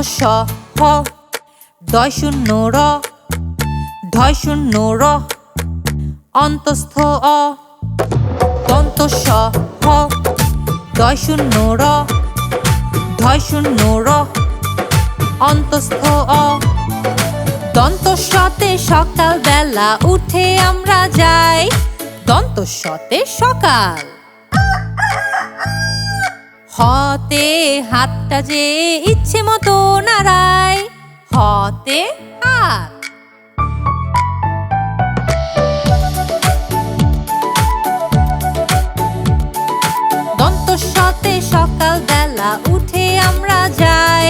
স হ দয় শূন্য র ধয় শূন্য র অন্তস্থ অ দন্ত স হ দয় শূন্য র ধয় শূন্য র অন্তস্থ অ দন্ত সতে সকাল বেলা উঠে আমরা যাই দন্ত সতে সকাল হতে হাতটা যে ইচ্ছে মতো নাড়ায় হতে হাত দন্ত সতে সকাল বেলা উঠে আমরা যাই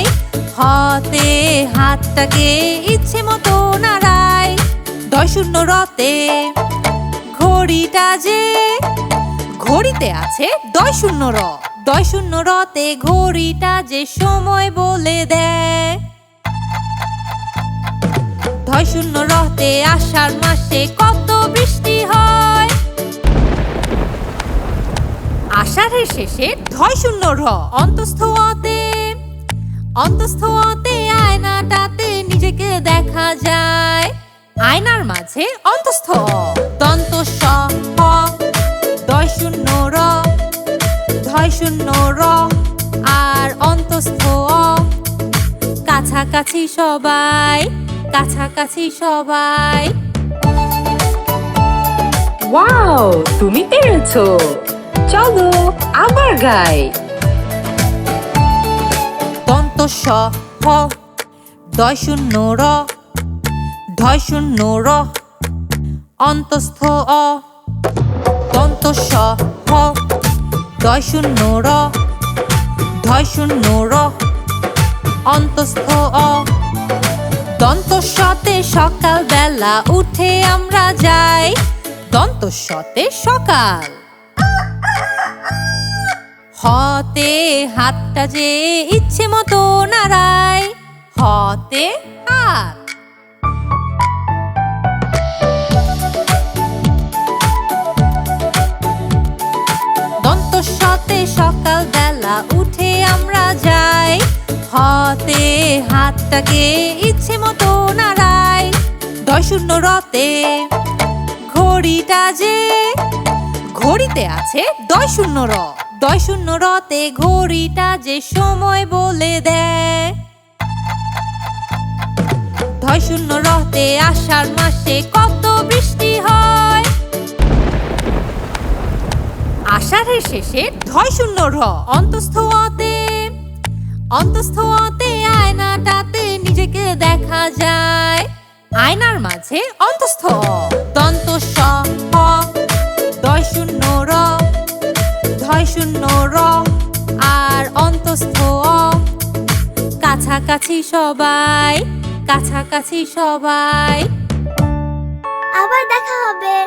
হতে হাতটাকে ইচ্ছে মতো নাড়াই দয় শূন্য রতে ঘড়িটা যে ঘড়িতে আছে দয় শূন্য র দয় শূন্য রতে ঘড়িটা যে সময় বলে দেয় ধয় শূন্য রতে আষাঢ় মাসে কত বৃষ্টি হয় আষাঢ়ের শেষে ধয় শূন্য র অন্তস্থ অতে অন্তস্থ অতে আয়নাটাতে নিজেকে দেখা যায় আয়নার মাঝে অন্তস্থ অ দন্ত স হ দয় শূন্য র ধয় শূন্য র আর অন্তস্থ অ কাছাকাছি সবাই কাছাকাছি সবাই ওয়াও, তুমি পেরেছো। চলো আবার গাই। দন্ত স হ দয় শূন্য র ধয় শূন্য র অন্তস্থ অ দন্ত স হ দয় শূন্য র ধয় শূন্য র অন্তস্থ অ দন্ত সতে সকাল বেলা উঠে আমরা যাই দন্ত সতে সকাল হতে হাতটা যে ইচ্ছে মতো নাড়ায় হতে হাত দন্ত সতে সকাল বেলা উঠে আমরা যাই হতে হাতটাকে ইচ্ছে মতো নাড়াই দয় শূন্য রতে ঘড়িটা যে ঘড়িতে আছে দয় শূন্য র দয় শূন্য রতে ঘড়িটা যে সময় বলে দেয় ধয় শূন্য রতে আষাঢ় মাসে কত বৃষ্টি হয় আষাঢ়ের শেষে ধয় শূন্য র অন্তস্থ অতে অন্তস্থ অতে আয়নাটাতে নিজেকে দেখা যায় আয়নার মাঝে অন্তস্থ অ দন্ত স হ দয় শূন্য র ধয় শূন্য র আর অন্তস্থ অ কাছাকাছি সবাই কাছাকাছি সবাই আবার দেখা হবে।